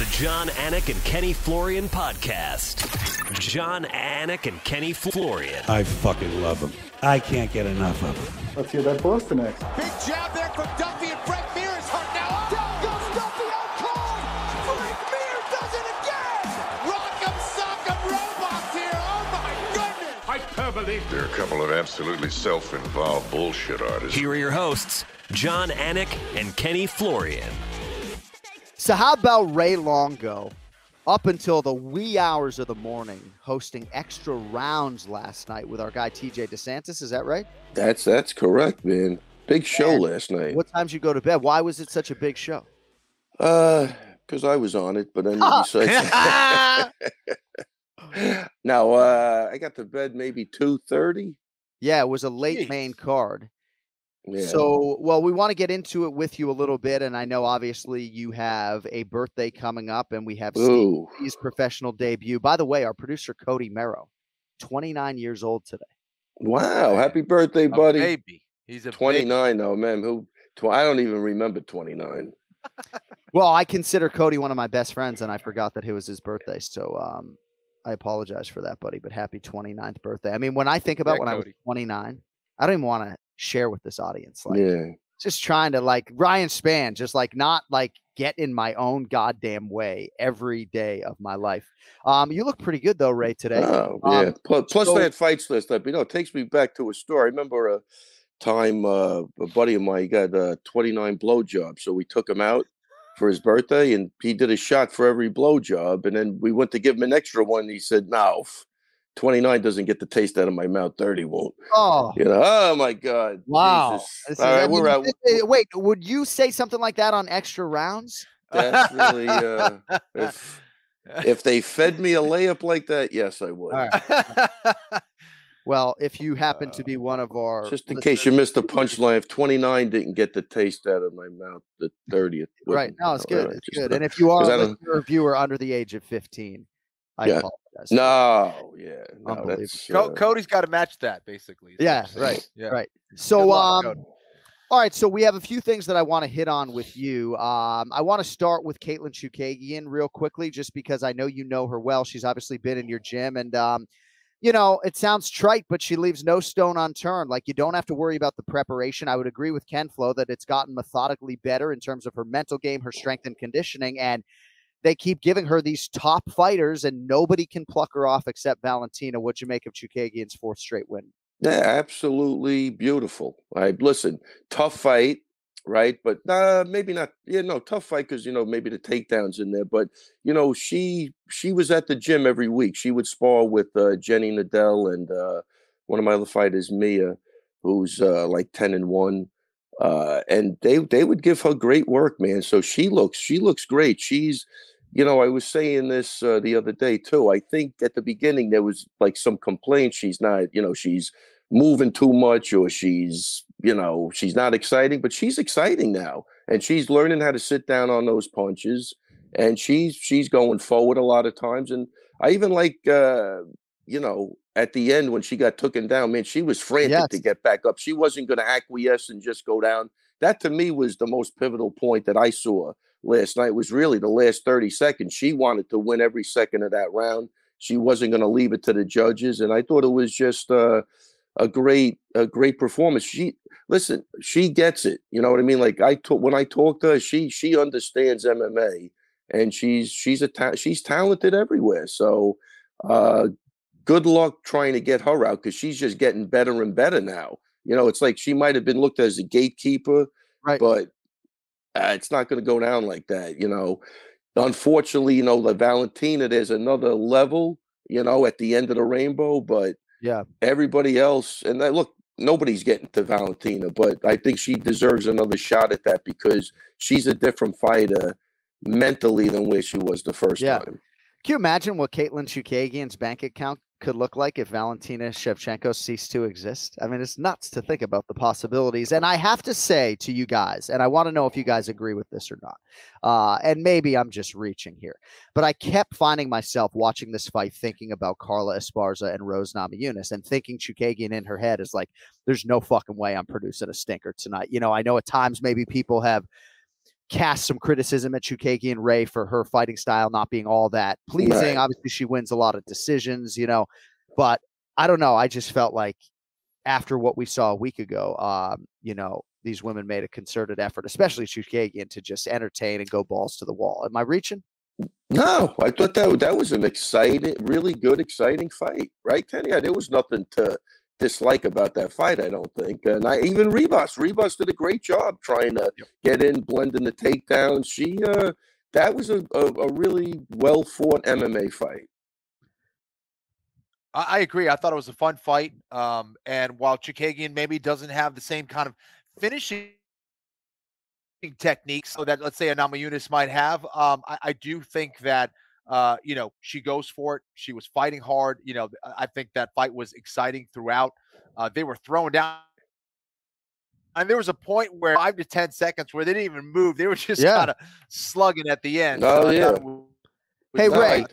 The John, Anik, and Kenny Florian podcast. John, Anik, and Kenny Florian. I fucking love them. I can't get enough of them. Let's hear that Boston next. Big jab there from Duffy, and Frank Mir is hurt now. Down goes Duffy, out cold. Frank Mir does it again. Rock'em sock'em robots here. Oh my goodness. Hyperbole. They're a couple of absolutely self-involved bullshit artists. Here are your hosts, John, Anik, and Kenny Florian. So how about Ray Longo, up until the wee hours of the morning, hosting extra rounds last night with our guy TJ DeSantis? Is that right? That's correct, man. Big show last night. What times you go to bed? Why was it such a big show? Because I was on it, but then besides, no, I got to bed maybe 2:30. Yeah, it was a late main card. Yeah. So, well, we want to get into it with you a little bit, and I know obviously you have a birthday coming up, and we have Steve's professional debut. By the way, our producer Cody Merrow, 29 years old today. Wow! Happy birthday, buddy! Baby, he's a 29 though, man. I don't even remember 29. Well, I consider Cody one of my best friends, and I forgot that it was his birthday. So, I apologize for that, buddy. But happy 29th birthday. I mean, when I think about when I was 29, I don't even want to share with this audience. Like, just trying to, like, Ryan Spann, just like not like get in my own goddamn way every day of my life. You look pretty good though, Ray, today. Oh, yeah. Plus that fights list up, it takes me back to a story. I remember a time a buddy of mine got 29 blowjobs, so we took him out for his birthday, and he did a shot for every blowjob, and then we went to give him an extra one. And he said, "No, 29 doesn't get the taste out of my mouth. 30 won't." Oh, oh my God! Wow. All right, we're out. Wait, would you say something like that on extra rounds? That's really if they fed me a layup like that, yes, I would. All right. Well, if you happen to be one of our just in case you missed the punchline, if 29 didn't get the taste out of my mouth, the 30th. Right. No, it's good. It's good. And if you are a viewer under the age of 15, I apologize. No, Cody's got to match that, basically. Yeah, right. Yeah. Right. So, all right. So we have a few things that I want to hit on with you. I want to start with Ketlen Vieira real quickly, just because I know you know her well. She's obviously been in your gym, and it sounds trite, but she leaves no stone unturned. Like, you don't have to worry about the preparation. I would agree with Ken-Flo that it's gotten methodically better in terms of her mental game, her strength and conditioning, and they keep giving her these top fighters, and nobody can pluck her off except Valentina. What'd you make of Vieira's fourth straight win? Yeah, absolutely beautiful. Listen, tough fight, right? But maybe not. Tough fight because maybe the takedowns in there. But she was at the gym every week. She would spar with Jenny Nadell and one of my other fighters, Mia, who's like 10-1. And they would give her great work, man. So she looks great. She's, I was saying this the other day too. I think at the beginning there was like some complaints. She's not, she's moving too much, or she's not exciting, but she's exciting now. And she's learning how to sit down on those punches, and she's going forward a lot of times. And I even like, at the end when she got taken down, man, she was frantic to get back up. She wasn't going to acquiesce and just go down. That to me was the most pivotal point that I saw last night, was really the last 30 seconds. She wanted to win every second of that round. She wasn't going to leave it to the judges. And I thought it was just a great performance. She gets it. You know what I mean? Like when I talk to her, she understands MMA, and she's talented everywhere. So, good luck trying to get her out, because she's just getting better and better now. It's like she might have been looked at as a gatekeeper, right? But it's not going to go down like that. Unfortunately, the Valentina, there's another level, at the end of the rainbow. But everybody else, and look, nobody's getting to Valentina, but I think she deserves another shot at that, because she's a different fighter mentally than where she was the first time. Can you imagine what Ketlen Vieira's bank account could look like if Valentina Shevchenko ceased to exist? I mean, it's nuts to think about the possibilities. And I have to say to you guys, and I want to know if you guys agree with this or not, and maybe I'm just reaching here, but I kept finding myself watching this fight thinking about Carla Esparza and Rose Namajunas, and thinking Chookagian in her head is like, there's no fucking way I'm producing a stinker tonight. I know at times maybe people have cast some criticism at Chookagian Ray for her fighting style not being all that pleasing. Right. Obviously, she wins a lot of decisions, but I don't know. I just felt like after what we saw a week ago, these women made a concerted effort, especially Chookagian, to just entertain and go balls to the wall. Am I reaching? No, I thought that was an exciting, really good, exciting fight, right, Kenny? There was nothing to dislike about that fight, I don't think. And even Rebus did a great job trying to get in, blending the takedowns. That was a really well fought MMA fight. I agree. I thought it was a fun fight. And while Chookagian maybe doesn't have the same kind of finishing techniques that, let's say, a Namajunas might have, I do think that she goes for it. She was fighting hard. I think that fight was exciting throughout. They were throwing down. And there was a point where 5 to 10 seconds where they didn't even move. They were just kind of slugging at the end. Oh, yeah. Hey, Ray.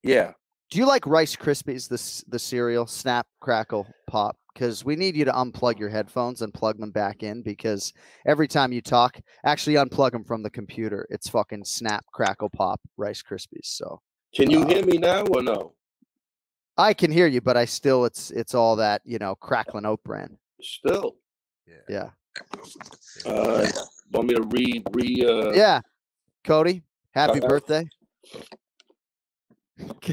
Yeah. Do you like Rice Krispies, the cereal, Snap, Crackle, Pop? Because we need you to unplug your headphones and plug them back in, because every time you talk, actually unplug them from the computer. It's fucking Snap, Crackle, Pop, Rice Krispies. So can you hear me now or no? I can hear you, but it's all that, Cracklin' Oat Bran. Still. Yeah. Want me to Yeah. Cody, happy birthday.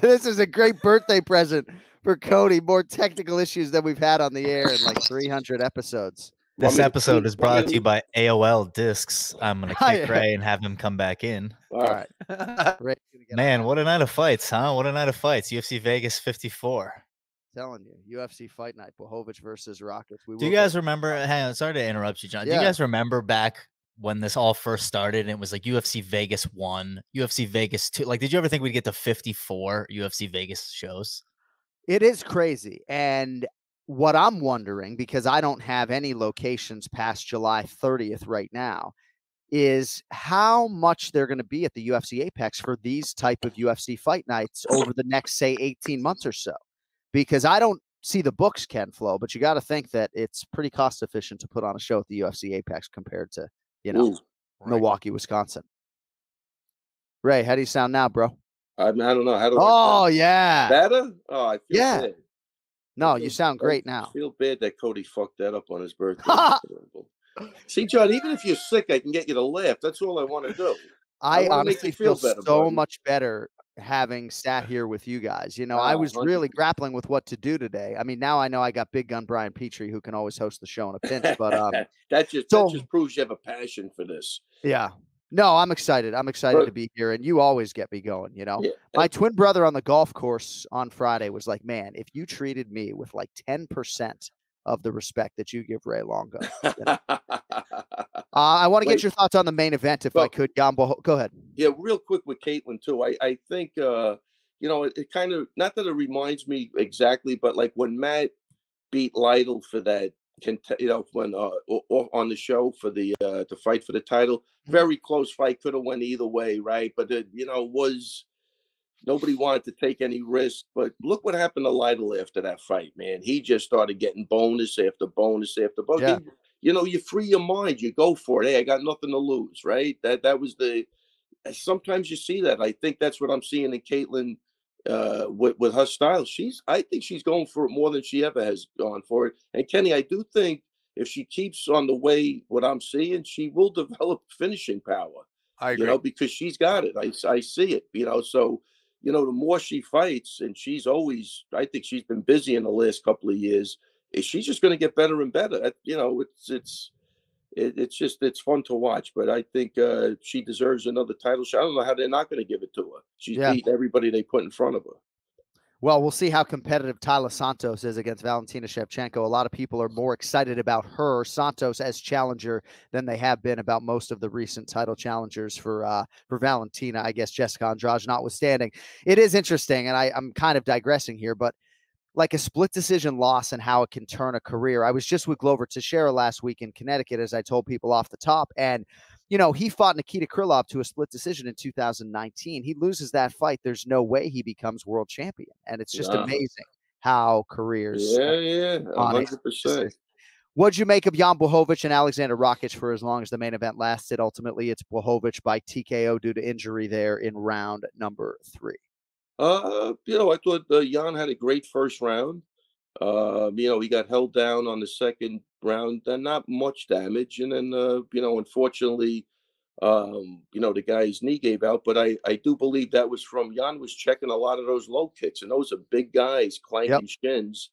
This is a great birthday present for Cody. More technical issues than we've had on the air in like 300 episodes. This episode is brought to you by AOL Discs. I'm going to kick Ray and have him come back in. All right. Man, what a night of fights, huh? What a night of fights. UFC Vegas 54. Telling you, UFC Fight Night, Blachowicz versus Rakic. Do you guys remember? Hang on, sorry to interrupt you, John. Yeah. Do you guys remember back when this all first started and it was like UFC Vegas 1, UFC Vegas 2? Like, did you ever think we'd get to 54 UFC Vegas shows? It is crazy. And what I'm wondering, because I don't have any locations past July 30th right now, is how much they're going to be at the UFC Apex for these type of UFC Fight Nights over the next, say, 18 months or so. Because I don't see the books, Ken-Flo, but you got to think that it's pretty cost efficient to put on a show at the UFC Apex compared to, Milwaukee, Wisconsin. Ray, how do you sound now, bro? I don't know. How do I sound? Yeah. Better? Oh, I feel bad. No, you sound great now. I feel bad that Cody fucked that up on his birthday. See, John, even if you're sick, I can get you to laugh. That's all I want to do. I honestly feel better, so much better having sat here with you guys. I was really grappling with what to do today. I mean, now I know I got Big Gun Brian Petrie, who can always host the show in a pinch, but that just proves you have a passion for this. Yeah. No, I'm excited. I'm excited to be here, and you always get me going, Yeah. My twin brother on the golf course on Friday was like, man, if you treated me with like 10% of the respect that you give Ray Longo. I want to get your thoughts on the main event, if I could. Gambo, go ahead. Yeah, real quick with Ketlen too. I think it kind of, not that it reminds me exactly, but like when Matt beat Lytle for that, when on the show for the to fight for the title, very close fight, could have went either way, right? But it was. Nobody wanted to take any risk, but look what happened to Lytle after that fight, man. He just started getting bonus after bonus after bonus. Yeah. You free your mind, you go for it. Hey, I got nothing to lose, right? That was sometimes you see that. I think that's what I'm seeing in Ketlen with her style. I think she's going for it more than she ever has gone for it. And Kenny, I do think if she keeps on the way what I'm seeing, she will develop finishing power. I agree. Because she's got it. I see it. So. The more she fights, and I think she's been busy in the last couple of years, she's just going to get better and better. It's fun to watch, but I think she deserves another title shot. I don't know how they're not going to give it to her. She's beat everybody they put in front of her. Well, we'll see how competitive Tyler Santos is against Valentina Shevchenko. A lot of people are more excited about her, Santos, as challenger than they have been about most of the recent title challengers for Valentina. I guess Jessica Andrade notwithstanding. It is interesting, and I'm kind of digressing here, but like a split decision loss and how it can turn a career. I was just with Glover Teixeira last week in Connecticut, as I told people off the top, and he fought Nikita Krylov to a split decision in 2019. He loses that fight. There's no way he becomes world champion. And it's just amazing how careers. Yeah, 100%. What'd you make of Jan Blachowicz and Aleksandar Rakic for as long as the main event lasted? Ultimately, it's Blachowicz by TKO due to injury there in round number 3. I thought Jan had a great first round. He got held down on the second round, and not much damage. And then, unfortunately, the guy's knee gave out. But I do believe that was from Jan was checking a lot of those low kicks, and those are big guys clanking shins.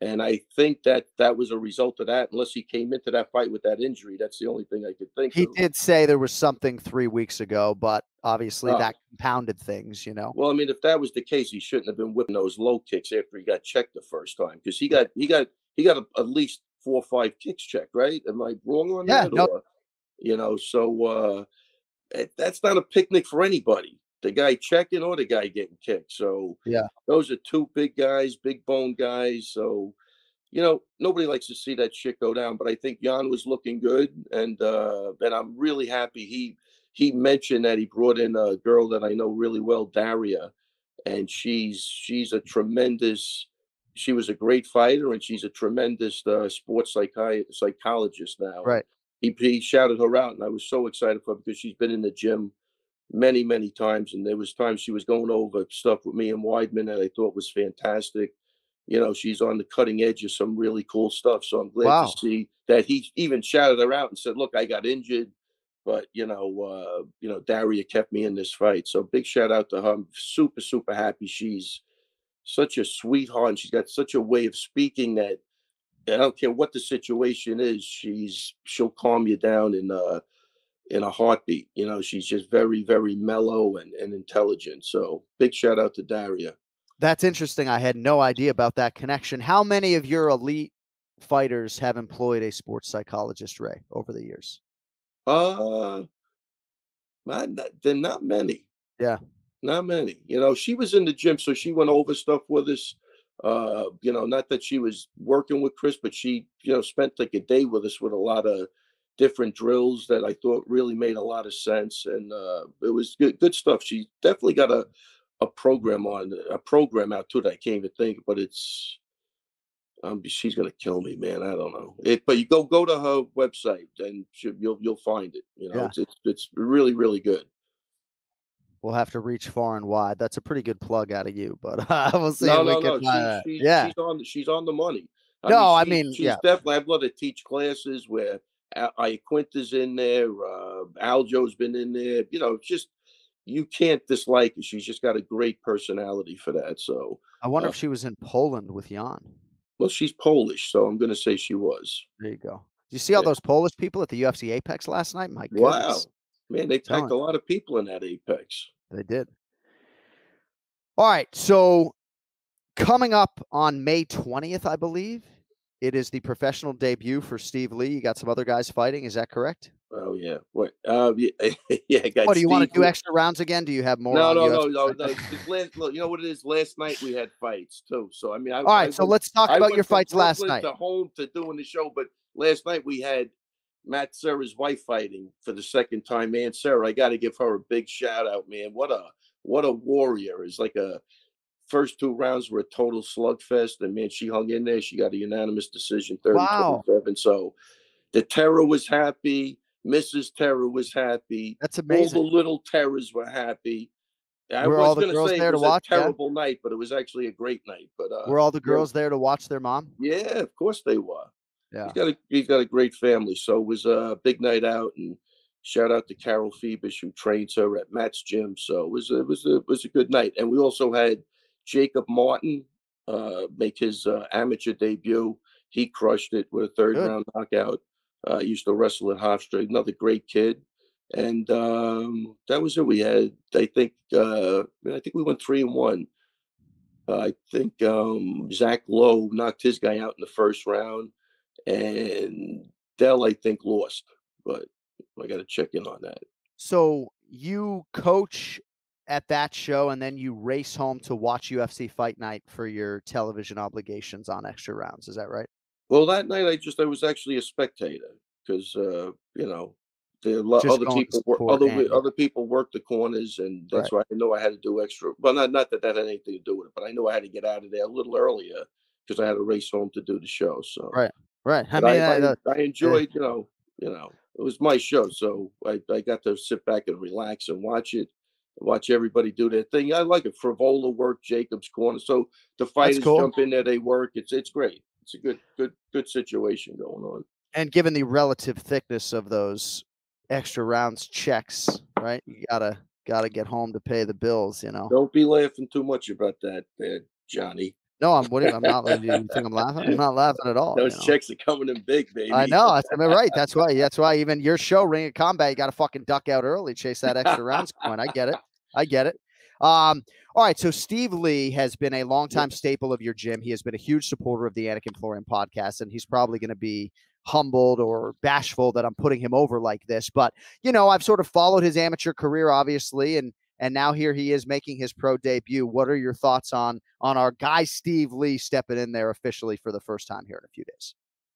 And I think that was a result of that, unless he came into that fight with that injury. That's the only thing I could think of. He did say there was something 3 weeks ago, but obviously that compounded things, Well, I mean, if that was the case, he shouldn't have been whipping those low kicks after he got checked the first time, because he got at least 4 or 5 kicks checked, right? Am I wrong on that? No. So that's not a picnic for anybody. The guy checking or the guy getting kicked. So those are 2 big guys, big bone guys. So, nobody likes to see that shit go down. But I think Jan was looking good, and I'm really happy. He mentioned that he brought in a girl that I know really well, Daria, and she's a tremendous. She was a great fighter, and she's a tremendous sports psychologist now. Right. He shouted her out, and I was so excited for her because she's been in the gym many, many times, and there was times she was going over stuff with me and Weidman that I thought was fantastic. She's on the cutting edge of some really cool stuff. So I'm glad to see that he even shouted her out and said, "Look, I got injured, but Daria kept me in this fight." So big shout out to her. I'm super, super happy. She's such a sweetheart, and she's got such a way of speaking that I don't care what the situation is, she'll calm you down in a heartbeat. She's just very, very mellow and intelligent. So big shout out to Daria. That's interesting. I had no idea about that connection. How many of your elite fighters have employed a sports psychologist, Ray, over the years? They're not many. Yeah. Not many. She was in the gym, so she went over stuff with us. Not that she was working with Chris, but she, spent like a day with us with a lot of different drills that I thought really made a lot of sense. And it was good stuff. She definitely got a program out too that I can't even think, but it's she's gonna kill me, man. I don't know it, but you go to her website and you'll find it. It's really, really good. We'll have to reach far and wide. That's a pretty good plug out of you, but we'll see. She's on the money. She's definitely. I've loved to teach classes where Quinta's in there, Aljo's been in there. Just you can't dislike it. She's just got a great personality for that. So I wonder if she was in Poland with Jan. Well, she's Polish, so I'm going to say she was. There you go. Do you see all those Polish people at the UFC Apex last night? My goodness. Wow. Man, they packed a lot of people in that Apex. They did. All right. So coming up on May 20th, I believe, it is the professional debut for Steve Lee. You got some other guys fighting. Is that correct? Oh, yeah. What? Yeah. Do you want to do extra rounds again? Do you have more? No. Look, you know what it is? Last night we had fights too. So, I mean, all right. So let's talk about your fights last night. To home to doing the show, but last night we had Matt Serra's wife fighting for the second time. Man, Serra, I got to give her a big shout out, man. What a warrior. It's like first 2 rounds were a total slugfest, and man, she hung in there. She got a unanimous decision, 30-27. So the Terror was happy. Mrs. Terror was happy. That's amazing. All the little Terrors were happy. I were was all the girls there to watch? A terrible night, but it was actually a great night. But were all the girls there to watch their mom? Yeah, of course they were. Yeah, he's got a great family. So it was a big night out, and shout out to Carol Phoebus, who trains her at Matt's gym. So it was a good night. And we also had Jacob Martin make his amateur debut. He crushed it with a 3rd round knockout. Used to wrestle at Hofstra. Another great kid. And that was it. We had, I think we went 3-1. I think Zach Lowe knocked his guy out in the first round, and Dell, I think, lost. But I got to check in on that. So you coach at that show, and then you race home to watch UFC Fight Night for your television obligations on Extra Rounds. Is that right? Well, that night I was actually a spectator because other people work the corners, and that's why I know I had to do extra. Well, not that had anything to do with it, but I knew I had to get out of there a little earlier because I had to race home to do the show. So Right. I But mean, I enjoyed, it was my show, so I got to sit back and relax and watch it, watch everybody do their thing. I like it. Frivola work, Jacob's corner, so the fighters cool. jump in there, they work. It's great. It's a good situation going on. And given the relative thickness of those extra rounds checks, right? You gotta get home to pay the bills, Don't be laughing too much about that, there, Johnny. No, I'm not. Do you think I'm laughing? I'm not laughing at all. Those checks are coming in big, baby. I know. Right. That's why even your show, Ring of Combat, you got to fucking duck out early, chase that extra rounds coin. I get it. All right. So Steve Lee has been a longtime staple of your gym. He has been a huge supporter of the Anik and Florian podcast, and he's probably going to be humbled or bashful that I'm putting him over like this. But, I've sort of followed his amateur career, obviously, and now here he is making his pro debut. What are your thoughts on our guy Steve Lee stepping in there officially for the first time here in a few days?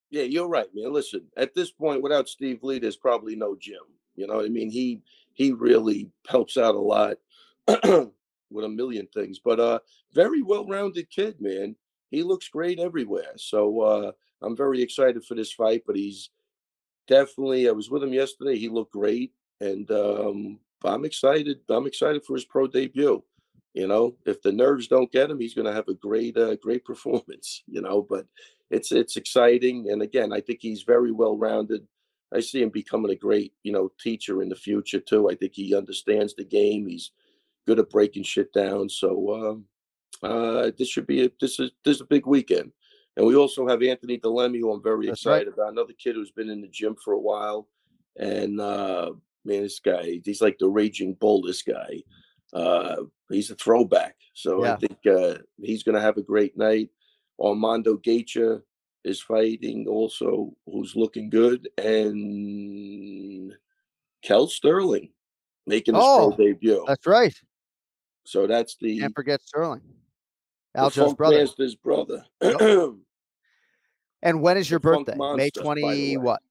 Yeah, you're right, man. Listen, at this point, without Steve Lee, there's probably no gym. You know what I mean? He really helps out a lot with a million things. But very well-rounded kid, man. He looks great everywhere. So I'm very excited for this fight. But he's definitely. I was with him yesterday. He looked great, and I'm excited. I'm excited for his pro debut. If the nerves don't get him, he's going to have a great performance. But it's exciting. And again, I think he's very well rounded. I see him becoming a great, teacher in the future too. I think he understands the game. He's good at breaking shit down. So this is a big weekend. And we also have Anthony Delemy, who I'm very excited about. Another kid who's been in the gym for a while. And man, this guy, he's like the raging bull, this guy. He's a throwback. So I think he's going to have a great night. Armando Gaethje is fighting also, who's looking good. And Kel Sterling making his pro debut. That's right. So that's the... Can't forget Sterling. Aljo's brother. His brother. And when is your birthday? Monster, May 20 what?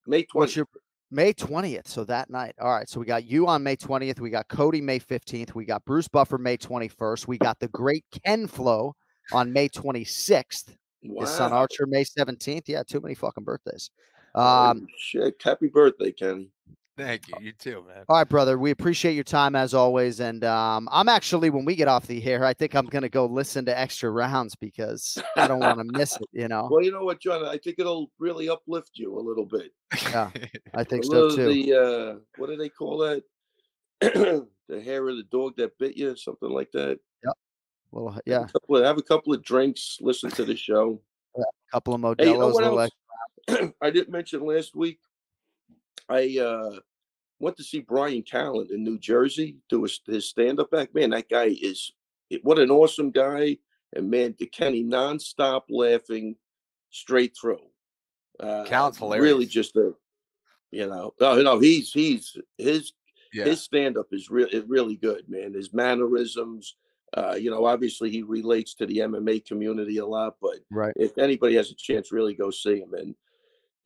May 20th. What's your May 20th? So that night. All right. So we got you on May 20th. We got Cody May 15th. We got Bruce Buffer May 21st. We got the great Ken-Flo on May 26th. Wow. His son Archer May 17th. Yeah, too many fucking birthdays. Shit. Happy birthday, Kenny. Thank you. You too, man. All right, brother. We appreciate your time as always. And I'm actually, when we get off the air, I think I'm going to go listen to extra rounds because I don't want to miss it, Well, you know what, John? I think it'll really uplift you a little bit. Yeah, I think so too. What do they call that? The hair of the dog that bit you, something like that. Yep. Well, yeah. Have a couple of drinks, listen to the show. Yeah, a couple of Modelo's. Hey, you know what else? I didn't mention last week. I went to see Brian Callen in New Jersey do his stand-up act. Man, that guy what an awesome guy. And man, Kenny, nonstop laughing straight through. Callen's hilarious. Really just his stand-up is really good, man. His mannerisms, obviously he relates to the MMA community a lot, but if anybody has a chance, really go see him. And,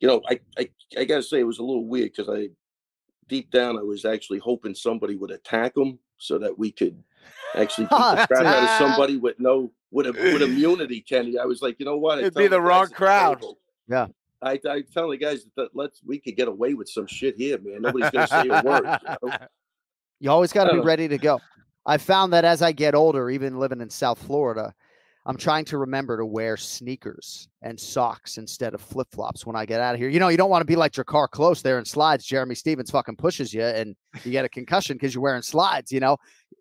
I got to say it was a little weird because deep down, I was actually hoping somebody would attack him so that we could actually beat the crap out of somebody with immunity, Kenny. I was like, you know what? It'd be the wrong crowd. Yeah. I tell the guys that we could get away with some shit here, man. Nobody's going to say a word. You always got to be ready to go. I found that as I get older, even living in South Florida, I'm trying to remember to wear sneakers and socks instead of flip-flops when I get out of here. You don't want to be like Drakkar Close there in slides. Jeremy Stevens fucking pushes you and you get a concussion because you're wearing slides,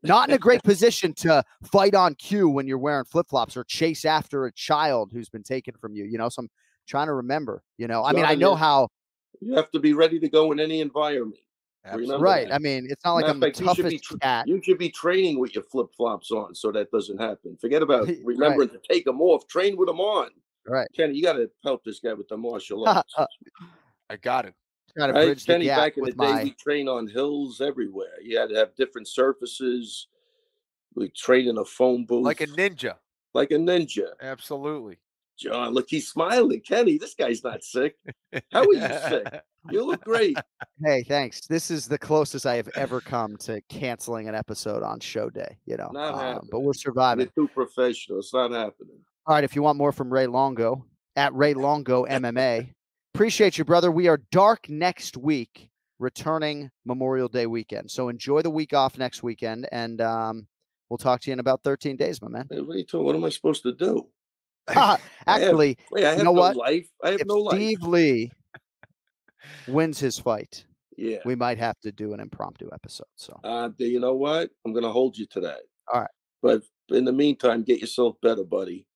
Not in a great position to fight on cue when you're wearing flip-flops or chase after a child who's been taken from you, So I'm trying to remember, I know how. You have to be ready to go in any environment. Right. That. I mean, it's not like I'm the toughest cat. You should be training with your flip-flops on so that doesn't happen. Forget about remembering to take them off. Train with them on. Right. Kenny, you got to help this guy with the martial arts. I got it. Kenny, back in the day, we train on hills everywhere. You had to have different surfaces. We train in a phone booth. Like a ninja. Absolutely. John, look, he's smiling. Kenny, this guy's not sick. How are you sick? You look great. Hey, thanks. This is the closest I have ever come to canceling an episode on show day, Not happening. But we're surviving. You're too professional. It's not happening. All right. If you want more from Ray Longo, at Ray Longo MMA. Appreciate you, brother. We are dark next week, returning Memorial Day weekend. So enjoy the week off next weekend, and we'll talk to you in about 13 days, my man. Hey, what am I supposed to do? Actually, I have you know no what? life. I have If no life. Steve Lee wins his fight, Yeah, we might have to do an impromptu episode. So, you know what? I'm going to hold you to that. all right. But in the meantime, get yourself better, buddy.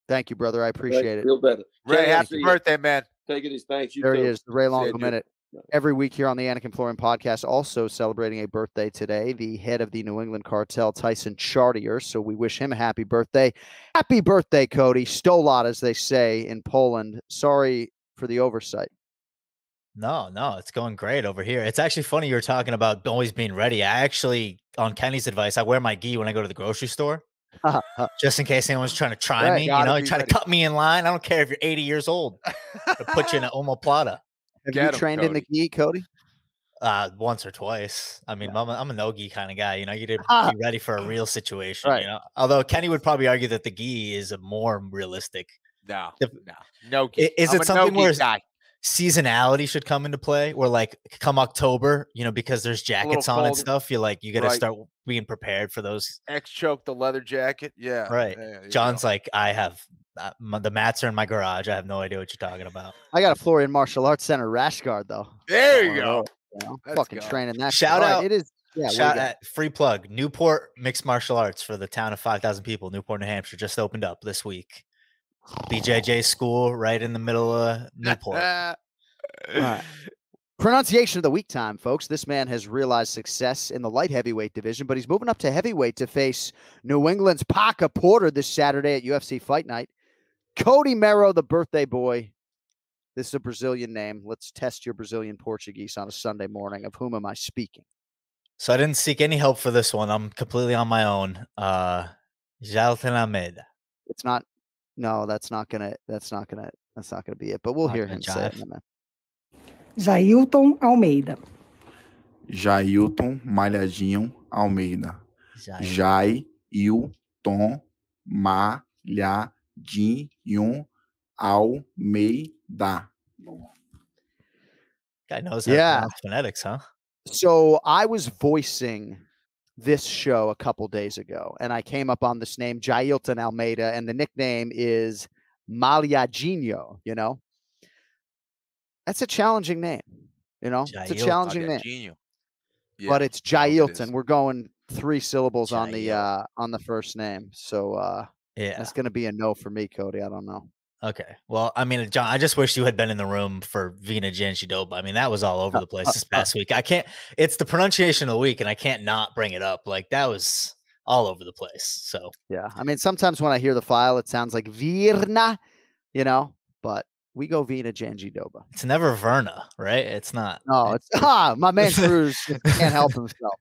Thank you, brother. I appreciate it. Feel better. Ray, happy birthday, man. Take it easy. Thanks. You There too. he is, the Ray Longo you. Minute. Every week here on the Anik and Florian podcast, also celebrating a birthday today, the head of the New England cartel, Tyson Chartier. So we wish him a happy birthday. Happy birthday, Cody. Stolat, as they say in Poland. Sorry for the oversight. No, it's going great over here. It's actually funny you were talking about always being ready. I actually, on Kenny's advice, I wear my gi when I go to the grocery store. Just in case anyone's trying to try me, try to cut me in line. I don't care if you're 80 years old. I'll put you in an omoplata. Have you trained in the gi, Cody? Once or twice. I mean, I'm a no-gi kind of guy. You get to be ready for a real situation. Right. Although Kenny would probably argue that the gi is a more realistic. No gi. Is it something no where guy. seasonality should come into play? Where like come October, because there's jackets on and stuff. You got to start being prepared for those. X-choke the leather jacket. Yeah. Right. John's like, I have the mats are in my garage. I have no idea what you're talking about. I got a Florian Martial Arts Center rash guard, though. There you go. Fucking training that. Shout out. It is. Yeah, shout out. Free plug. Newport Mixed Martial Arts for the town of 5,000 people. Newport, New Hampshire just opened up this week. BJJ school right in the middle of Newport. All right. Pronunciation of the week time, folks. This man has realized success in the light heavyweight division, but he's moving up to heavyweight to face New England's Paca Porter this Saturday at UFC Fight Night. Cody MERRROW, the birthday boy. This is a Brazilian name. Let's test your Brazilian Portuguese on a Sunday morning. Of whom am I speaking? So I didn't seek any help for this one. I'm completely on my own. Jailton Almeida. It's not. No, that's not gonna be it. But we'll hear him say it in a minute. Jailton Almeida. Jailton Malhadinho Almeida. Jailton Malhadinho Almeida. Guy knows how to pronounce phonetics, huh? So I was voicing this show a couple days ago, and I came up on this name, Jailton Almeida, and the nickname is Malhadinho, That's a challenging name, It's a challenging name. Yeah, but it's Jailton. We're going 3 syllables on the first name. So that's going to be a no for me, Cody. I don't know. Okay. Well, I mean, John, I just wish you had been in the room for Vina Janjidoba. I mean, that was all over the place this past week. It's the pronunciation of the week, and I can't not bring it up. Like, that was all over the place. So, yeah. I mean, sometimes when I hear the file, it sounds like Virna, but we go Vina Janjidoba. It's never Verna, right? It's not. No, it's my man Cruz can't help himself,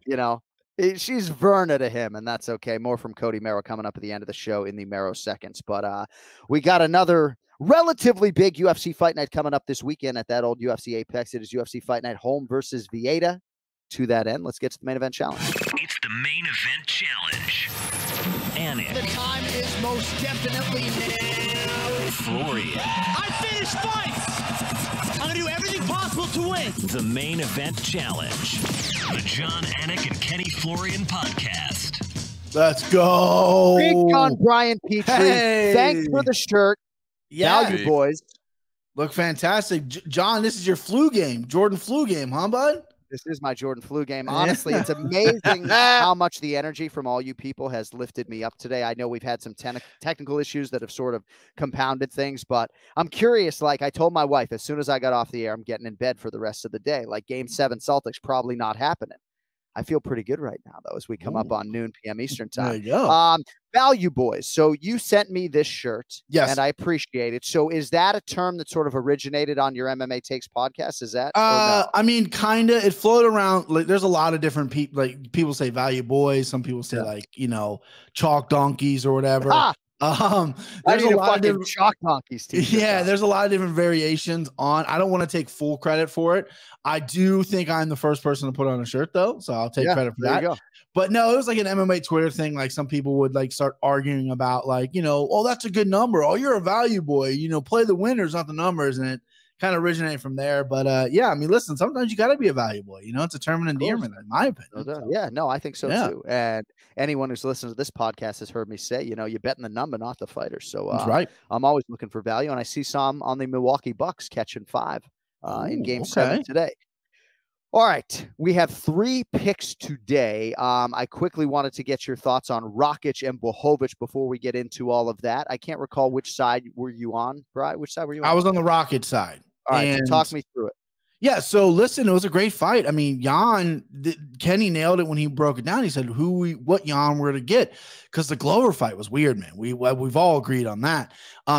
She's Verna to him, and that's okay. More from Cody MERRROW coming up at the end of the show in the MERRROW seconds. But we got another relatively big UFC Fight Night coming up this weekend at that old UFC Apex. It is UFC Fight Night Holm versus Vieira. To that end, let's get to the main event challenge. It's the main event challenge. Anik. The time is most definitely now. Florian. I finish fights. I'm going to do everything possible to win. The main event challenge. The John Anik and Kenny Florian podcast. Let's go. Big Gun Brian Petrie. Hey. Thanks for the shirt. Yeah. Value, boys. Look fantastic. John, this is your flu game. Jordan flu game, huh, bud? This is my Jordan flu game. Honestly, it's amazing how much the energy from all you people has lifted me up today. I know we've had some technical issues that have sort of compounded things, but I'm curious. Like I told my wife, as soon as I got off the air, I'm getting in bed for the rest of the day. Like Game 7 Celtics probably not happening. I feel pretty good right now, though, as we come up on noon p.m. Eastern time. There you go. Value boys. So you sent me this shirt, yes, and I appreciate it. So is that a term that sort of originated on your MMA Takes podcast? Is that? No? I mean, kind of. It floated around. Like, there's a lot of different people. Like people say value boys. Some people say chalk donkeys or whatever. There's a lot of different chalk donkeys. Yeah, there's a lot of different variations on. I don't want to take full credit for it. I do think I'm the first person to put on a shirt, though, so I'll take credit for that. But no, it was like an MMA Twitter thing. Like some people would like start arguing about like, oh, that's a good number. Oh, you're a value boy, play the winners, not the numbers. And it kind of originated from there. But yeah, I mean, listen, sometimes you got to be a value boy, it's a term of endearment in my opinion. So. Yeah, no, I think so too. And anyone who's listened to this podcast has heard me say, you bet in the number, not the fighter. So that's right. I'm always looking for value. And I see some on the Milwaukee Bucks catching 5 in game 7 today. All right, we have 3 picks today. I quickly wanted to get your thoughts on Rakic and Blachowicz before we get into all of that. I can't recall which side were you on, Brian? Which side were you on? I was on the Rakic side. All right, so talk me through it. Yeah, so listen, it was a great fight. I mean, Kenny nailed it when he broke it down. He said what Jan we're to get, because the Glover fight was weird, man. We've all agreed on that.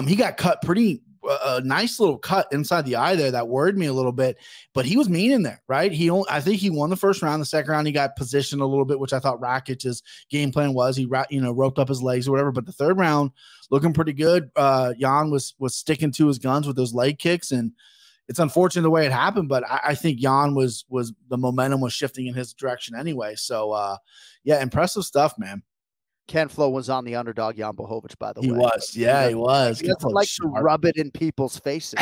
He got cut pretty. A nice little cut inside the eye there that worried me a little bit, but he was mean in there, right? I think he won the first round. The second round, he got positioned a little bit, which I thought Rakic's game plan was. He roped up his legs or whatever. But the third round, looking pretty good. Jan was sticking to his guns with those leg kicks, and it's unfortunate the way it happened. But I think Jan was the momentum was shifting in his direction anyway. So yeah, impressive stuff, man. Ken-Flo was on the underdog, Jan Blachowicz, by the way. He was. Yeah, he was. He doesn't like to rub it in people's faces,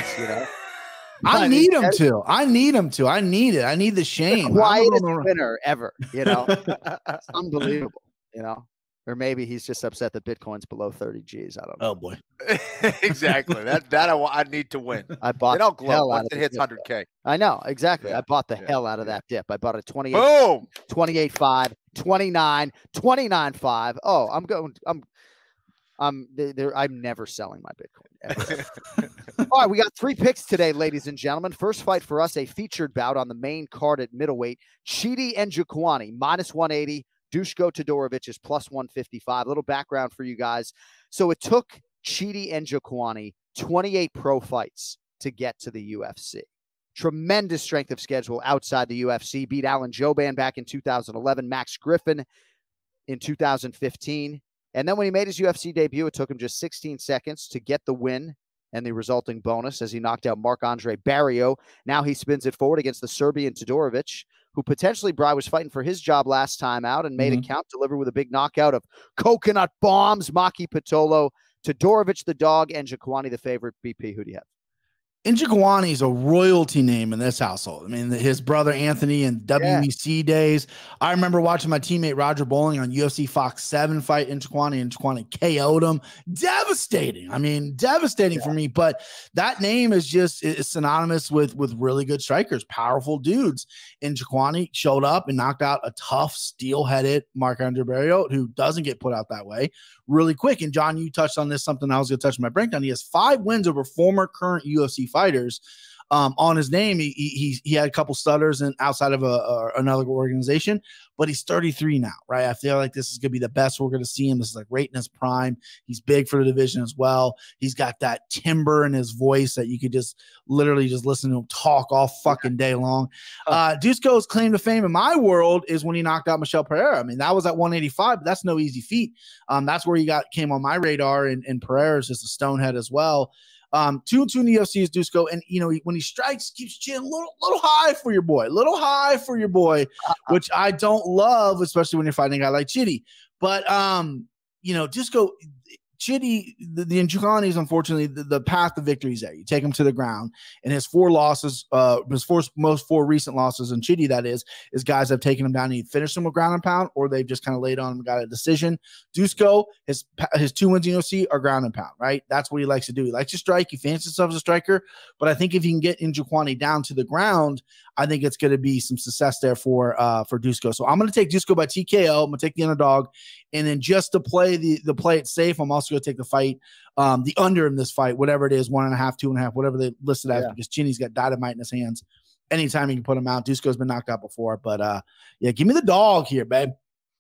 I need him to. I need him to. I need it. I need the shame. The quietest winner ever, It's unbelievable, Or maybe he's just upset that Bitcoin's below 30 G's. I don't know. Oh, boy. Exactly. That I need to win. I bought the hell once it hits 100K. I know, exactly. Yeah. I bought the hell out of that dip. I bought a 28, boom, 28.5, 29, 29.5. Oh, I'm never selling my Bitcoin ever. All right, we got 3 picks today, ladies and gentlemen. First fight for us, a featured bout on the main card at middleweight. Chidi and Njokuani, -180. Duško Todorovic is +155. A little background for you guys. So it took Chidi and Njokuani 28 pro fights to get to the UFC. Tremendous strength of schedule outside the UFC. Beat Alan Jouban back in 2011, Max Griffin in 2015. And then when he made his UFC debut, it took him just 16 seconds to get the win and the resulting bonus as he knocked out Marc-Andre Barrio. Now he spins it forward against the Serbian Todorovic, who potentially Bry was fighting for his job last time out and made it count, delivered with a big knockout of coconut bombs. Maki Pitolo, Todorovic the dog, and Njokuani the favorite. BP, who do you have? Njokuani is a royalty name in this household. I mean, his brother Anthony in WEC days. I remember watching my teammate Roger Bowling on UFC Fox 7 fight Njokuani, and Njokuani KO'd him. Devastating. I mean, devastating for me. But that name is synonymous with really good strikers, powerful dudes. Njokuani showed up and knocked out a tough, steel-headed Marc-Andre Barrio, who doesn't get put out that way, really quick. And John, you touched on this, something I was going to touch my breakdown. He has 5 wins over former current UFC fighters on his name. He had a couple stutters and outside of another organization, but he's 33 now, right? I feel like this is going to be the best we're going to see him. This is like right in his prime. He's big for the division as well. He's got that timbre in his voice that you could just literally just listen to him talk all fucking day long. Duško's claim to fame in my world is when he knocked out Michel Pereira. I mean, that was at 185, but that's no easy feat. That's where he came on my radar, and Pereira is just a stonehead as well. 2-2 in the UFC is Duško, and when he strikes, keeps chin a little high for your boy, which I don't love, especially when you're fighting a guy like Chidi. But Duško, Chidi, the Njokuani is unfortunately the path to victory is there. You take him to the ground, and his 4 losses, his most 4 recent losses in Chidi, that is guys have taken him down and either finished him with ground and pound, or they've just kind of laid on him and got a decision. Duško, his 2 wins in UFC are ground and pound, right? That's what he likes to do. He likes to strike. He fancies himself as a striker, but I think if he can get Njokuani down to the ground, I think it's going to be some success there for Duško. So I'm going to take Duško by TKO. I'm going to take the underdog, and then just to play the play it safe, I'm also going to take the fight, the under in this fight, whatever it is, 1.5, 2.5, whatever they listed as, because Chinny's got dynamite in his hands. Anytime he can put him out. Duško's been knocked out before, but give me the dog here, babe.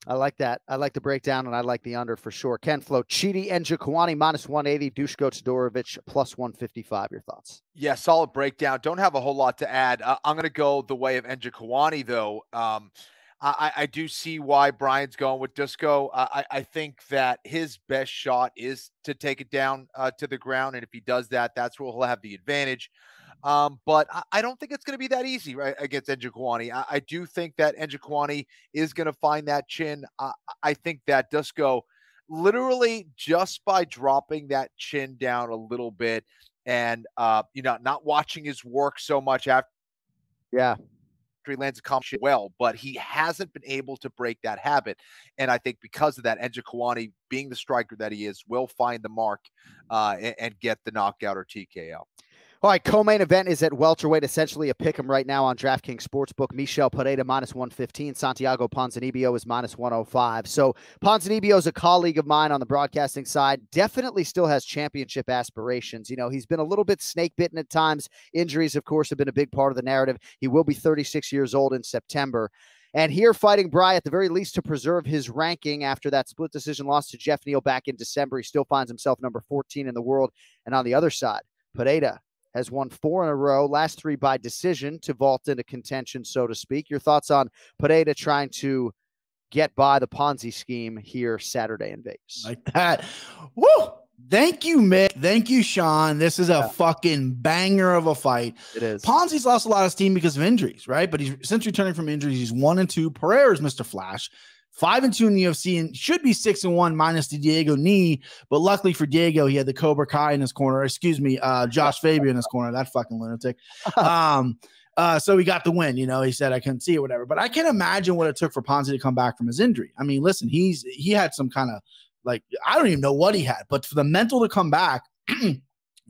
I like that. I like the breakdown, and I like the under for sure. Ken-Flo, Chidi and Njokuani -180, Duško Todorovic +155. Your thoughts? Yeah, solid breakdown. Don't have a whole lot to add. I'm going to go the way of Njokuani, though. I do see why Brian's going with Dusko. I think that his best shot is to take it down to the ground, and if he does that, that's where he'll have the advantage. But I don't think it's going to be that easy, right, against Njokuani. I do think that Njokuani is going to find that chin. I think that Dusko, literally just by dropping that chin down a little bit and not watching his work so much after he lands a combination well, but he hasn't been able to break that habit. And I think because of that, Njokuani, being the striker that he is, will find the mark and get the knockout or TKO. All right, co-main event is at welterweight, essentially a pick 'em right now on DraftKings Sportsbook. Michel Pereira -115, Santiago Ponzinibbio is -105. So Ponzinibbio is a colleague of mine on the broadcasting side, definitely still has championship aspirations. You know, he's been a little bit snake bitten at times. Injuries, of course, have been a big part of the narrative. He will be 36 years old in September. And here fighting Bry, at the very least, to preserve his ranking after that split decision loss to Jeff Neal back in December. He still finds himself number 14 in the world. And on the other side, Pereira has won 4 in a row, last 3 by decision to vault into contention, so to speak. Your thoughts on Pereira trying to get by the Ponzi scheme here Saturday in Vegas? Like that. Woo! Thank you, Mick. Thank you, Sean. This is a fucking banger of a fight. It is. Ponzi's lost a lot of steam because of injuries, right? But he's since returning from injuries, he's 1-2. Pereira's Mr. Flash. 5-2 in the UFC and should be 6-1 minus the Diego knee. But luckily for Diego, he had the Cobra Kai in his corner. Excuse me, Josh Fabian in his corner. That fucking lunatic. So he got the win. You know, he said I couldn't see it, whatever. But I can't imagine what it took for Ponzi to come back from his injury. I mean, listen, he had some kind of I don't even know what he had, but for the mental to come back,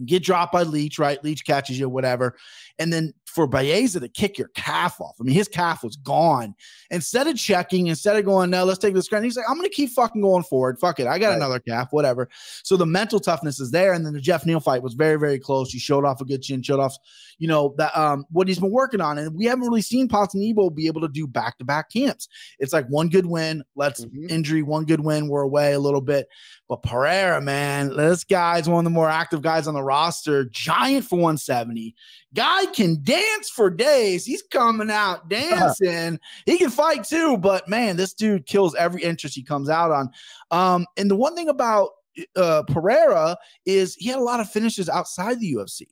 get dropped by Leach, right? Leach catches you, whatever. And then for Baeza to kick your calf off. I mean, his calf was gone. Instead of checking, instead of going, no, let's take this ground, he's like, I'm going to keep fucking going forward. Fuck it. I got another calf, whatever. So the mental toughness is there. And then the Jeff Neal fight was very, very close. He showed off a good chin, showed off, that what he's been working on. And we haven't really seen Ponzinibbio be able to do back-to-back camps. It's like one good win, injury, one good win, we're away a little bit. But Pereira, man, this guy's one of the more active guys on the roster. Giant for 170. Guy can dance for days. He's coming out dancing. He can fight too, but man, this dude kills every interest he comes out on. And the one thing about Pereira is he had a lot of finishes outside the UFC.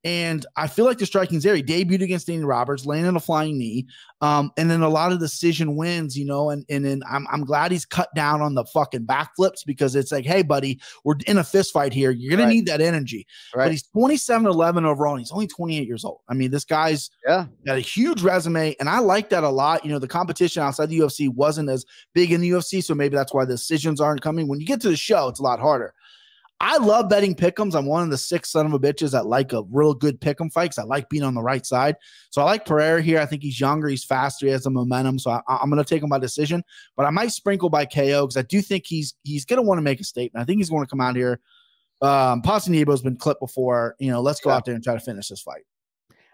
And I feel like the striking's there. He debuted against Danny Roberts, landed a flying knee, and then a lot of decision wins, and then I'm glad he's cut down on the fucking backflips because it's like, hey, buddy, we're in a fist fight here. You're going to need that energy. Right. But he's 27-11 overall, and he's only 28 years old. I mean, this guy's got a huge resume, and I like that a lot. The competition outside the UFC wasn't as big in the UFC, so maybe that's why the decisions aren't coming. When you get to the show, it's a lot harder. I love betting pick'ems. I'm one of the 6 son of a bitches that like a real good pick'em fight because I like being on the right side. So I like Pereira here. I think he's younger. He's faster. He has the momentum. So I'm going to take him by decision. But I might sprinkle by KO because I do think he's going to want to make a statement. I think he's going to come out here. Ponzinibbio has been clipped before. Let's go out there and try to finish this fight.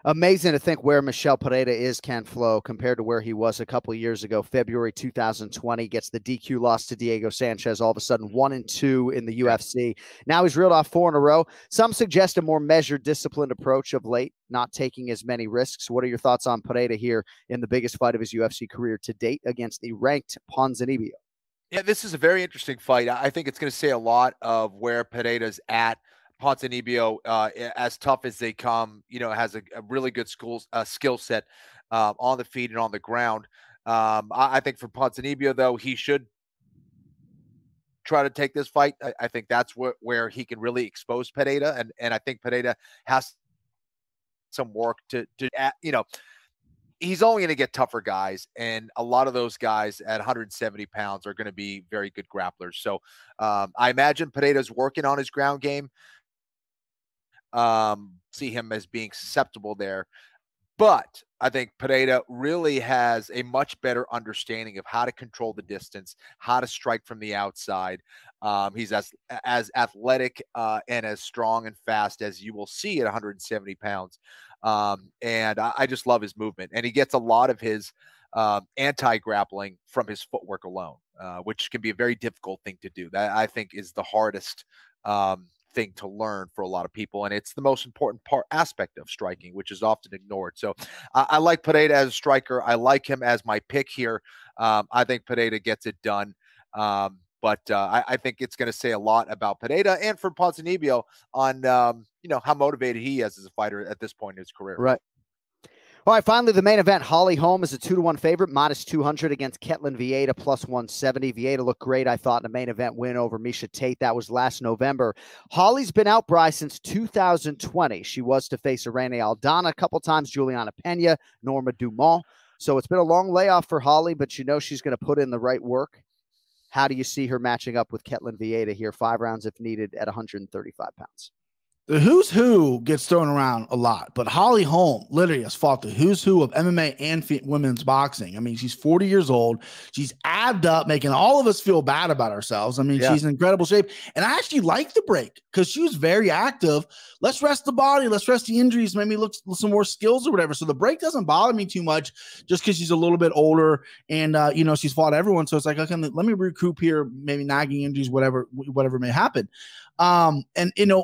Amazing to think where Michel Pereira is, Ken-Flo, compared to where he was a couple of years ago. February 2020, gets the DQ loss to Diego Sanchez, all of a sudden 1-2 in the UFC. Now he's reeled off 4 in a row. Some suggest a more measured, disciplined approach of late, not taking as many risks. What are your thoughts on Pereira here in the biggest fight of his UFC career to date against the ranked Ponzinibbio? Yeah, this is a very interesting fight. I think it's going to say a lot of where Pereira's at. Ponzinibbio, as tough as they come, has a really good skill set on the feet and on the ground. I think for Ponzinibbio, though, he should try to take this fight. I think that's where he can really expose Pereira, and I think Pereira has some work to he's only going to get tougher guys, and a lot of those guys at 170 pounds are going to be very good grapplers. So I imagine Pereira's working on his ground game. See him as being susceptible there, but I think Pereira really has a much better understanding of how to control the distance, how to strike from the outside. He's as athletic and as strong and fast as you will see at 170 pounds. And I just love his movement, and he gets a lot of his anti-grappling from his footwork alone, which can be a very difficult thing to do. That I think is the hardest thing to learn for a lot of people, and it's the most important aspect of striking, which is often ignored. So I like Pereira as a striker. I like him as my pick here. I think Pereira gets it done. But I think it's going to say a lot about Pereira and for Ponzinibbio on, how motivated he is as a fighter at this point in his career. Right. All right, finally, the main event. Holly Holm is a 2-1 favorite, -200 against Ketlen Vieira, +170. Vieira looked great, I thought, in a main event win over Miesha Tate. That was last November. Holly's been out, Bry, since 2020. She was to face Irene Aldana a couple times, Juliana Pena, Norma Dumont. So it's been a long layoff for Holly, but she's going to put in the right work. How do you see her matching up with Ketlen Vieira here? 5 rounds if needed at 135 pounds. The who's who gets thrown around a lot, but Holly Holm literally has fought the who's who of MMA and women's boxing. I mean, she's 40 years old. She's abbed up, making all of us feel bad about ourselves. I mean, she's in incredible shape. And I actually like the break because she was very active. Let's rest the body. Let's rest the injuries. Maybe look some more skills or whatever. So the break doesn't bother me too much just because she's a little bit older and, she's fought everyone. So it's like, okay, let me recoup here, maybe nagging injuries, whatever may happen. And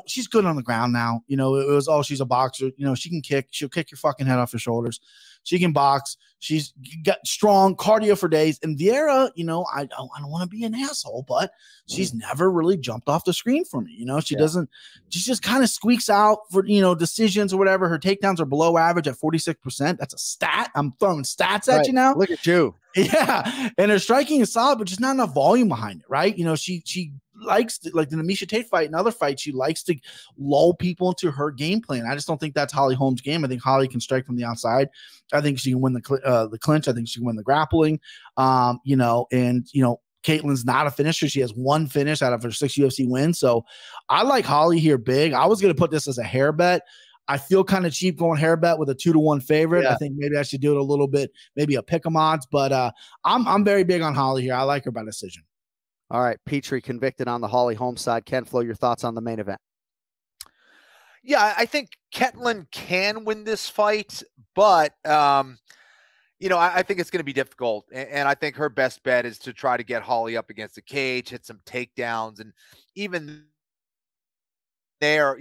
she's good on the ground now. It was, she's a boxer. She can kick. She'll kick your fucking head off your shoulders. She can box. She's got strong cardio for days. And Vieira, I don't want to be an asshole, but she's never really jumped off the screen for me. She just kind of squeaks out for, decisions or whatever. Her takedowns are below average at 46%. That's a stat. I'm throwing stats at you now. Look at you. Yeah. And her striking is solid, but just not enough volume behind it. Right. She likes to, like in the Miesha Tate fight and other fights, she likes to lull people into her game plan. I just don't think that's Holly Holm's game. I think Holly can strike from the outside. I think she can win the clinch. I think she can win the grappling. Ketlen's not a finisher. She has 1 finish out of her 6 UFC wins. So I like Holly here big. I was going to put this as a hair bet. I feel kind of cheap going hair bet with a 2-1 favorite. Yeah. I think maybe I should do it a little bit, maybe a pick 'em odds, but I'm very big on Holly here. I like her by decision. All right, Petrie convicted on the Holly Holm side. Ken-Flo, your thoughts on the main event? Yeah, I think Ketlen can win this fight, but I think it's going to be difficult. And I think her best bet is to try to get Holly up against the cage, hit some takedowns, and even there,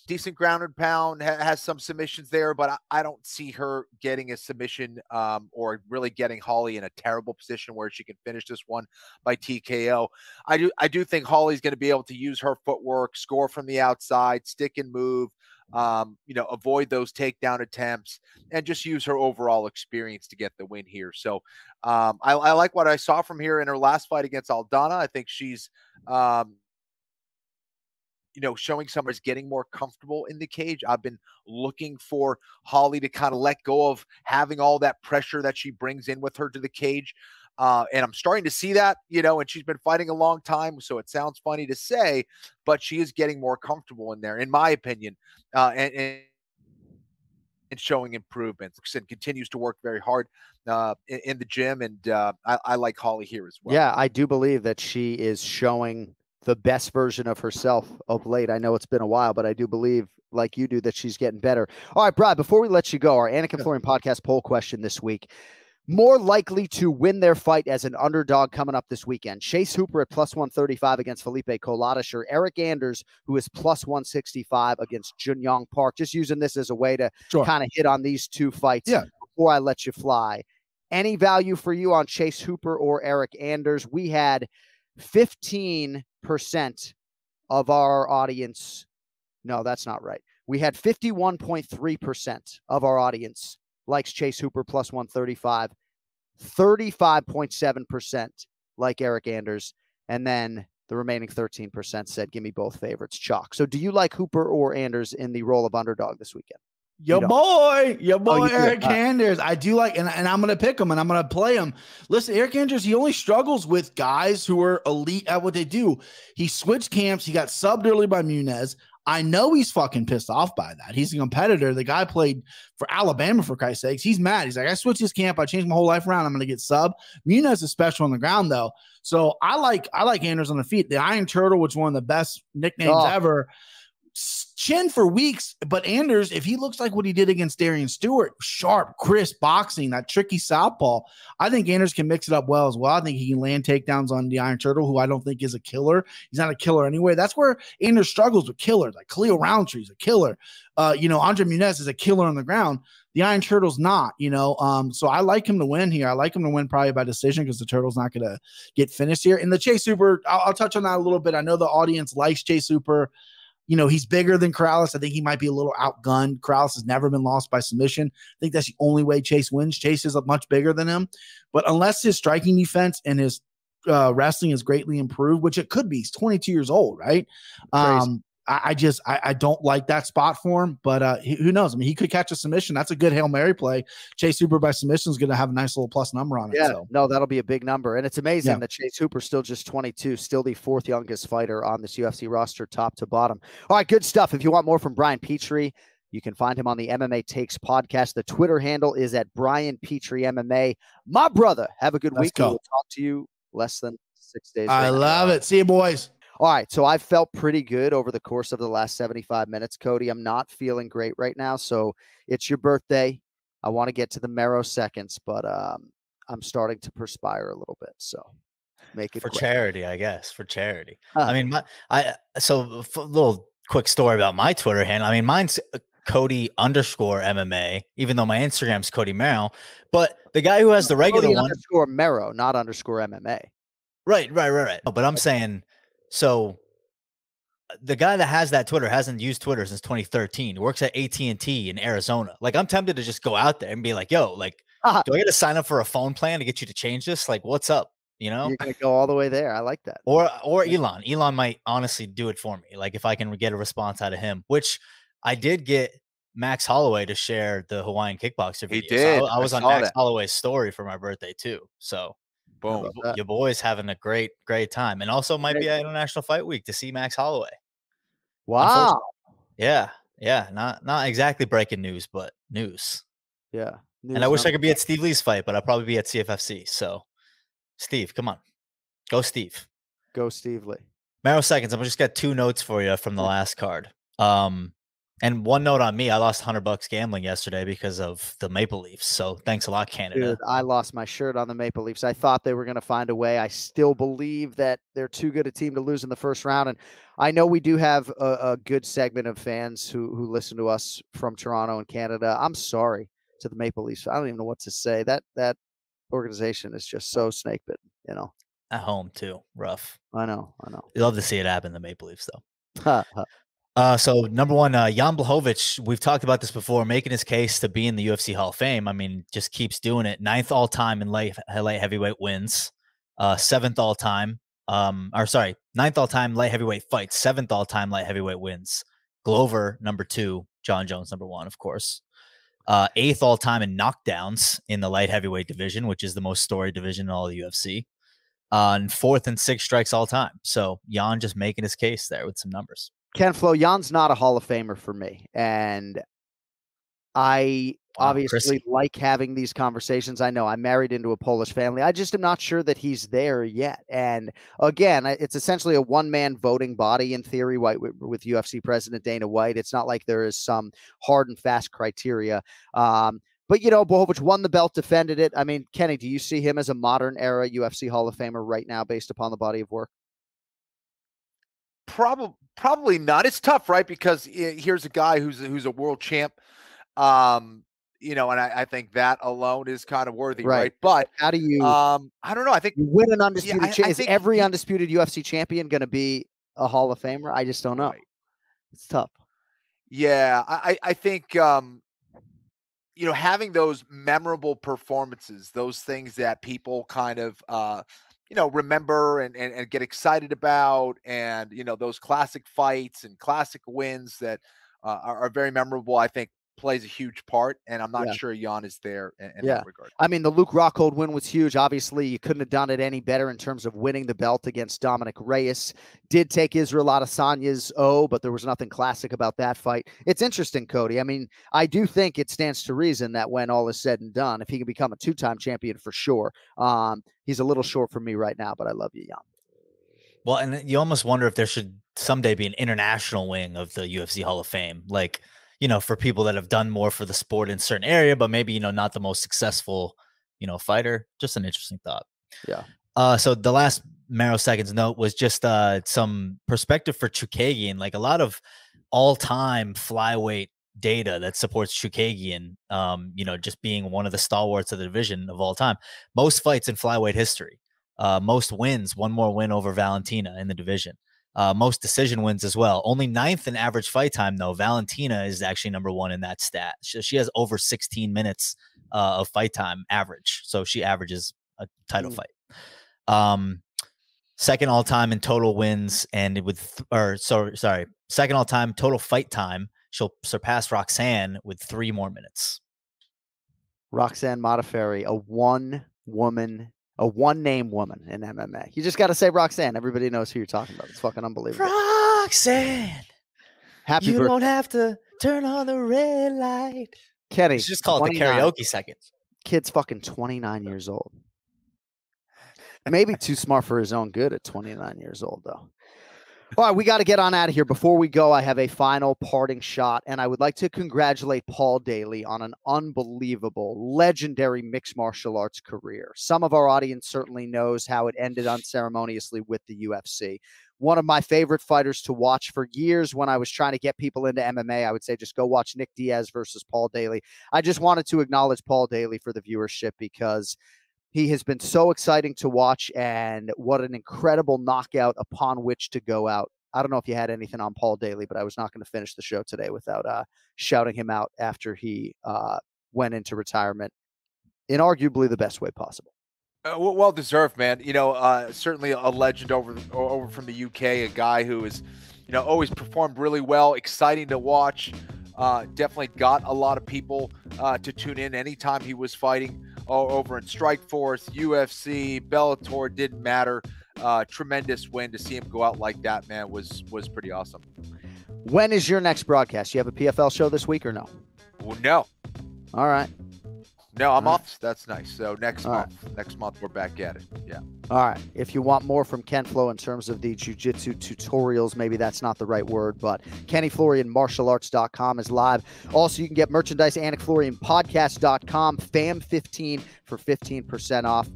decent grounded pound, has some submissions there, but I don't see her getting a submission or really getting Holly in a terrible position where she can finish this one by TKO. I do think Holly's going to be able to use her footwork, score from the outside, stick and move, avoid those takedown attempts, and just use her overall experience to get the win here. So I like what I saw from here in her last fight against Aldana. I think she's showing somebody's getting more comfortable in the cage. I've been looking for Holly to kind of let go of having all that pressure that she brings in with her to the cage. And I'm starting to see that, and she's been fighting a long time. So it sounds funny to say, but she is getting more comfortable in there, in my opinion, and showing improvements and continues to work very hard in the gym. And I like Holly here as well. Yeah, I do believe that she is showing the best version of herself of late. I know it's been a while, but I do believe, like you do, that she's getting better. All right, Brad, before we let you go, our Anik and Florian podcast poll question this week: more likely to win their fight as an underdog coming up this weekend, Chase Hooper at +135 against Felipe Coladas, or Eric Anders, who is +165 against Junyong Park? Just using this as a way to kind of hit on these 2 fights before I let you fly. Any value for you on Chase Hooper or Eric Anders? We had 15% of our audience. No, that's not right. We had 51.3% of our audience likes Chase Hooper +135, 35.7% like Eric Anders, and then the remaining 13% said, give me both favorites, chalk. So do you like Hooper or Anders in the role of underdog this weekend? Your boy Eric Anders. I do like, and I'm going to pick him and I'm going to play him. Listen, Eric Anders, he only struggles with guys who are elite at what they do. He switched camps. He got subbed early by Muniz. I know he's fucking pissed off by that. He's a competitor. The guy played for Alabama, for Christ's sakes. He's mad. He's like, I switched his camp. I changed my whole life around. I'm going to get sub. Muniz is special on the ground, though. So I like Anders on the feet. The Iron Turtle, which is one of the best nicknames ever. chin for weeks. But Anders, if he looks like what he did against Darian Stewart, sharp, crisp boxing, that tricky southpaw, I think Anders can mix it up well as well. I think he can land takedowns on the Iron Turtle, who I don't think is a killer. He's not a killer anyway. That's where Anders struggles with killers. Like Khalil Roundtree's a killer. Andre Muniz is a killer on the ground. The Iron Turtle's not, so I like him to win here. I like him to win probably by decision because the Turtle's not going to get finished here. And the Chase Hooper, I'll touch on that a little bit. I know the audience likes Chase Hooper. He's bigger than Corrales. I think he might be a little outgunned. Corrales has never been lost by submission. I think that's the only way Chase wins. Chase is much bigger than him. But unless his striking defense and his wrestling is greatly improved, which it could be, he's 22 years old, right? I don't like that spot for him, but who knows? I mean, he could catch a submission. That's a good Hail Mary play. Chase Hooper by submission is going to have a nice little plus number on it. Yeah, no, that'll be a big number. And it's amazing that Chase Hooper's still just 22, still the 4th youngest fighter on this UFC roster, top to bottom. All right, good stuff. If you want more from Brian Petrie, you can find him on the MMA Takes podcast. The Twitter handle is at Brian Petrie MMA. My brother, have a good week. We'll talk to you less than 6 days. I love it. See you, boys. All right, so I've felt pretty good over the course of the last 75 minutes, Cody. I'm not feeling great right now, so it's your birthday. I want to get to the MERRROW seconds, but I'm starting to perspire a little bit, so make it for quick. Charity, I guess. For charity. I mean, so a little quick story about my Twitter handle. I mean, mine's Cody_MMA, even though my Instagram's Cody MERRROW. But the guy who has the regular Cody one, _MERRROW, not _MMA. Right. But I'm saying. So the guy that has that Twitter hasn't used Twitter since 2013. He works at AT&T in Arizona. Like, I'm tempted to just go out there and be like, yo, like, do I get to sign up for a phone plan to get you to change this? Like, what's up? You're going to go all the way there. I like that. Or Elon. Elon might honestly do it for me. Like, if I can get a response out of him, which I did get Max Holloway to share the Hawaiian kickboxer video. He did. So I was on Max Holloway's story for my birthday too. So boom, your boy's having a great time, and also might be at International Fight Week to see Max Holloway. Wow. Yeah. Not exactly breaking news, but news. Yeah. And I wish I could be at Steve Lee's fight, but I'll probably be at CFFC. So, Steve, come on, go Steve. Go Steve Lee. MERRROW seconds. I'm just got 2 notes for you from the last card. And 1 note on me, I lost $100 gambling yesterday because of the Maple Leafs. So thanks a lot, Canada. Dude, I lost my shirt on the Maple Leafs. I thought they were going to find a way. I still believe that they're too good a team to lose in the first round. And I know we do have a good segment of fans who listen to us from Toronto and Canada. I'm sorry to the Maple Leafs. I don't even know what to say. That organization is just so snake bitten, At home too. Rough. I know. You love to see it happen, the Maple Leafs, though. So number 1, Jan Blachowicz, we've talked about this before, making his case to be in the UFC Hall of Fame. I mean, just keeps doing it. 9th all time in light heavyweight wins, 7th all time. 9th all time light heavyweight fights, 7th all time light heavyweight wins. Glover number 2, John Jones number 1, of course. 8th all time in knockdowns in the light heavyweight division, which is the most storied division in all the UFC. And 4th and 6th strikes all time. So Jan just making his case there with some numbers. Ken-Flo, Jan's not a Hall of Famer for me. And I obviously like having these conversations. I know I'm married into a Polish family. I just am not sure that he's there yet. And again, it's essentially a one-man voting body in theory with UFC President Dana White. It's not like there is some hard and fast criteria. But, Blachowicz won the belt, defended it. I mean, Kenny, do you see him as a modern era UFC Hall of Famer right now based upon the body of work? Probably not. It's tough, right? Because here's a guy who's a world champ, and I think that alone is kind of worthy, right? But how do you? I don't know. I think you win an undisputed. Is every undisputed UFC champion going to be a Hall of Famer? I just don't know. Right. It's tough. Yeah, I think having those memorable performances, those things that people kind of remember and get excited about, and those classic fights and classic wins that are very memorable, I think plays a huge part, and I'm not sure Jan is there in that regard. I mean, the Luke Rockhold win was huge. Obviously, you couldn't have done it any better in terms of winning the belt against Dominic Reyes. Did take Israel Adesanya's but there was nothing classic about that fight. It's interesting, Cody. I mean, I do think it stands to reason that when all is said and done, if he can become a 2-time champion for sure, he's a little short for me right now, but I love you, Jan. Well, and you almost wonder if there should someday be an international wing of the UFC Hall of Fame, like, you know, for people that have done more for the sport in a certain area, but maybe, you know, not the most successful, you know, fighter. Just an interesting thought. Yeah. So the last Marrow Seconds note was just some perspective for Chookagian, like a lot of all-time flyweight data that supports Chookagian, you know, just being one of the stalwarts of the division of all time. Most fights in flyweight history, most wins, one more win over Valentina in the division. Most decision wins as well. Only 9th in average fight time, though. Valentina is actually number 1 in that stat. She has over 16 minutes of fight time average. So she averages a title fight. Second all time in total wins, and second all time total fight time. She'll surpass Roxanne with 3 more minutes. Roxanne Modafferi, a one-name woman in MMA. You just got to say Roxanne. Everybody knows who you're talking about. It's fucking unbelievable. Roxanne, happy you birthday. don't have to turn on the red light. Kenny, it's just called the karaoke seconds. Kid's fucking 29 years old. Maybe too smart for his own good at 29 years old, though. All right, we got to get on out of here. Before we go, I have a final parting shot, and I would like to congratulate Paul Daly on an unbelievable, legendary mixed martial arts career. Some of our audience certainly knows how it ended unceremoniously with the UFC. One of my favorite fighters to watch for years when I was trying to get people into MMA, I would say just go watch Nick Diaz versus Paul Daly. I just wanted to acknowledge Paul Daly for the viewership because he has been so exciting to watch, and what an incredible knockout upon which to go out. I don't know if you had anything on Paul Daly, but I was not going to finish the show today without shouting him out after he went into retirement in arguably the best way possible. Well deserved, man. You know, certainly a legend over from the UK, a guy who is, you know, always performed really well, exciting to watch. Definitely got a lot of people to tune in anytime he was fighting over in Strikeforce, UFC, Bellator, didn't matter. Tremendous win. To see him go out like that, man, was pretty awesome. When is your next broadcast? You have a PFL show this week or no? Well, no. All right. No, I'm off. That's nice. So next month we're back at it. Yeah. All right. If you want more from Ken-Flo in terms of the jiu-jitsu tutorials, maybe that's not the right word, but KennyFlorianMartialArts.com is live. Also, you can get merchandise at AnikFlorianPodcast.com, FAM15 for 15% off.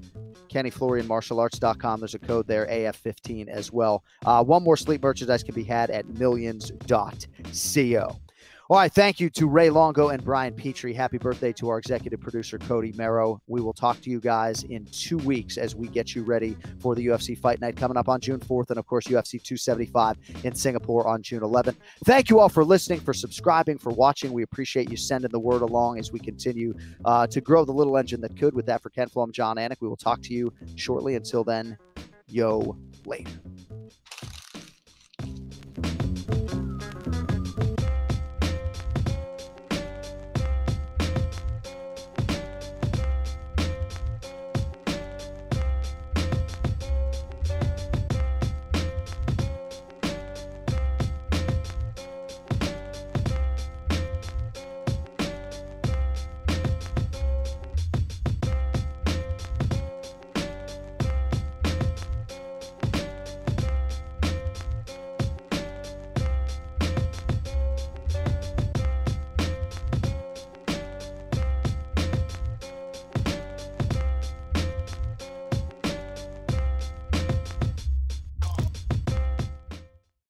KennyFlorianMartialArts.com. There's a code there, AF15 as well. One More Sleep merchandise can be had at millions.co. All right, thank you to Ray Longo and Brian Petrie. Happy birthday to our executive producer, Cody Merrow. We will talk to you guys in 2 weeks as we get you ready for the UFC Fight Night coming up on June 4th, and, of course, UFC 275 in Singapore on June 11th. Thank you all for listening, for subscribing, for watching. We appreciate you sending the word along as we continue to grow the little engine that could. With that, for Ken-Flo, I'm John Anik. We will talk to you shortly. Until then, yo, later.